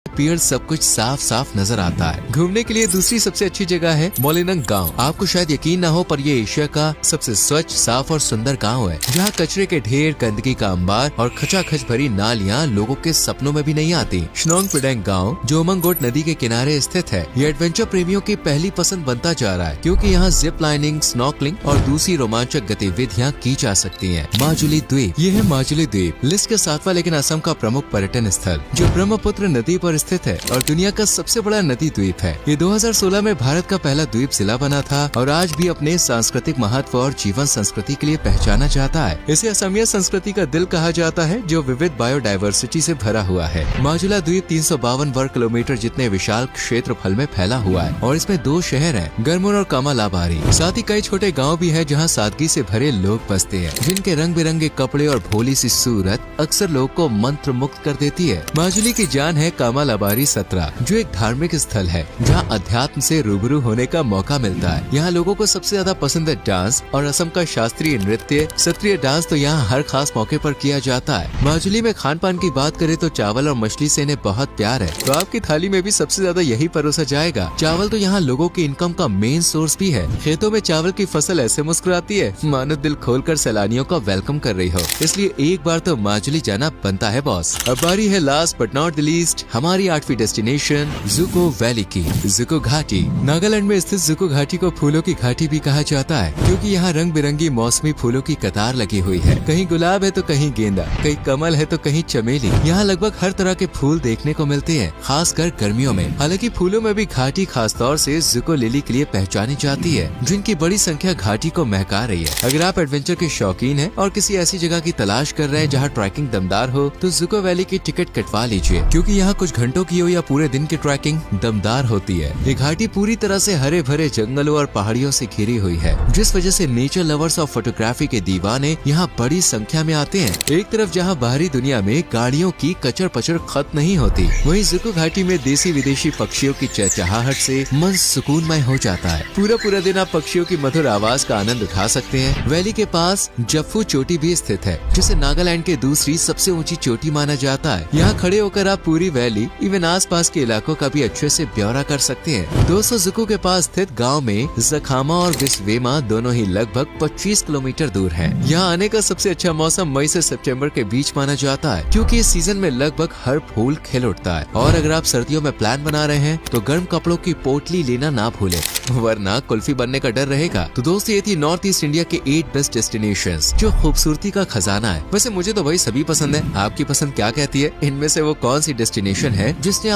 पेड़ सब कुछ साफ साफ नजर आता है। घूमने के लिए दूसरी सबसे अच्छी जगह है मोलिनंग गांव। आपको शायद यकीन न हो पर ये एशिया का सबसे स्वच्छ, साफ और सुंदर गांव है, जहां कचरे के ढेर, गंदगी का अंबार और खचाखच भरी नालियां लोगों के सपनों में भी नहीं आती। श्नोंग पिडेंग गांव जो उमंगोट नदी के किनारे स्थित है, ये एडवेंचर प्रेमियों की पहली पसंद बनता जा रहा है, क्योंकि यहाँ जिप लाइनिंग, स्नॉर्कलिंग और दूसरी रोमांचक गतिविधियाँ की जा सकती है। माजुली द्वीप, ये है माजुली द्वीप, लिस्ट के 7वां लेकिन असम का प्रमुख पर्यटन स्थल, जो ब्रह्मपुत्र नदी पर स्थित है और दुनिया का सबसे बड़ा नदी द्वीप है। ये 2016 में भारत का पहला द्वीप जिला बना था और आज भी अपने सांस्कृतिक महत्व और जीवन संस्कृति के लिए पहचाना जाता है। इसे असमिया संस्कृति का दिल कहा जाता है, जो विविध बायोडायवर्सिटी से भरा हुआ है। माजुला द्वीप 352 वर्ग किलोमीटर जितने विशाल क्षेत्रफल में फैला हुआ है और इसमें 2 शहर हैं, गरमुर और कामालाबारी। साथ ही कई छोटे गाँव भी है, जहाँ सादगी से भरे लोग बसते हैं, जिनके रंग बिरंगे कपड़े और भोली सी सूरत अक्सर लोग को मंत्र मुक्त कर देती है। माजुली की जान है कामालाबारी सत्रा, जो एक धार्मिक स्थल है, जहाँ अध्यात्म से रूबरू होने का मौका मिलता है। यहाँ लोगों को सबसे ज्यादा पसंद है डांस और असम का शास्त्रीय नृत्य, सत्रीय डांस तो यहाँ हर खास मौके पर किया जाता है। माजुली में खान पान की बात करें तो चावल और मछली से इन्हें बहुत प्यार है, तो आपकी थाली में भी सबसे ज्यादा यही परोसा जाएगा। चावल तो यहाँ लोगों की इनकम का मेन सोर्स भी है। खेतों में चावल की फसल ऐसे मुस्कुराती है मानो दिल खोलकर सैलानियों का वेलकम कर रही हो, इसलिए एक बार तो माजुली जाना बनता है बॉस। अब बारी है last but not the least हमारी 8वीं डेस्टिनेशन जुको वैली की, जुको घाटी। नागालैंड में स्थित जुको घाटी को फूलों की घाटी भी कहा जाता है, क्योंकि यहाँ रंग बिरंगी मौसमी फूलों की कतार लगी हुई है। कहीं गुलाब है तो कहीं गेंदा, कहीं कमल है तो कहीं चमेली। यहाँ लगभग हर तरह के फूल देखने को मिलते हैं, खासकर गर्मियों में। हालांकि फूलों में भी घाटी खास तौर से जुको लिली के लिए पहचानी जाती है, जिनकी बड़ी संख्या घाटी को महका रही है। अगर आप एडवेंचर के शौकीन हैं और किसी ऐसी जगह की तलाश कर रहे हैं जहाँ ट्रैकिंग दमदार हो, तो जुको वैली की टिकट कटवा लीजिए, क्योंकि यहाँ कुछ घंटों की हो या पूरे दिन की ट्रैकिंग दमदार होती है। ये घाटी पूरी तरह से हरे भरे जंगलों और पहाड़ियों से घिरी हुई है, जिस वजह से नेचर लवर्स और फोटोग्राफी के दीवाने यहाँ बड़ी संख्या में आते हैं। एक तरफ जहाँ बाहरी दुनिया में गाड़ियों की कचर पचर खत्म नहीं होती, वहीं जुको घाटी में देसी विदेशी पक्षियों की चहचहाहट से मन सुकूनमय हो जाता है। पूरा दिन आप पक्षियों की मधुर आवाज का आनंद उठा सकते हैं। वैली के पास जफ्फू चोटी भी स्थित है, जिसे नागालैंड के दूसरी सबसे ऊंची चोटी माना जाता है। यहाँ खड़े होकर आप पूरी वैली इवन आसपास के इलाकों का भी अच्छे से ब्यौरा कर सकते हैं। दोस्तों, जुको के पास स्थित गांव में जखामा और बिस्वेमा दोनों ही लगभग 25 किलोमीटर दूर हैं। यहाँ आने का सबसे अच्छा मौसम मई से सितंबर के बीच माना जाता है, क्योंकि इस सीजन में लगभग हर फूल खिल उठता है। और अगर आप सर्दियों में प्लान बना रहे हैं तो गर्म कपड़ों की पोटली लेना ना भूलें, वरना कुल्फी बनने का डर रहेगा। तो दोस्तों, ये थी नॉर्थ ईस्ट इंडिया के 8 बेस्ट डेस्टिनेशंस, जो खूबसूरती का खजाना है। वैसे मुझे तो भाई सभी पसंद है, आपकी पसंद क्या कहती है? इनमें से वो कौन सी डेस्टिनेशन है जिसने